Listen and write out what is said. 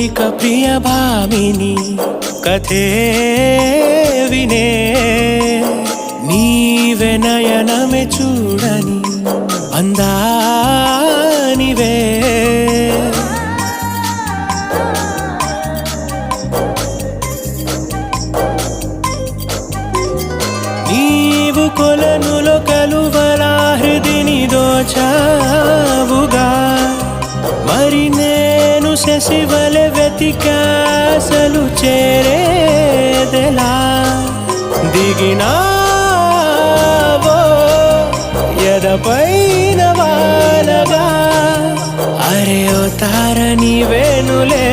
మల్లిక ప్రియ భామిని కథే వినే నీవే నయనమే చూడని అందానివే నీవు కొలనులో కలువలా హృదిని దోచావుగా మరి నేను శశివలె వెతికాసలు చేరేదెలా దిగినావో ఎదపైన వాలగా అరే ఓ తార నీవేనులే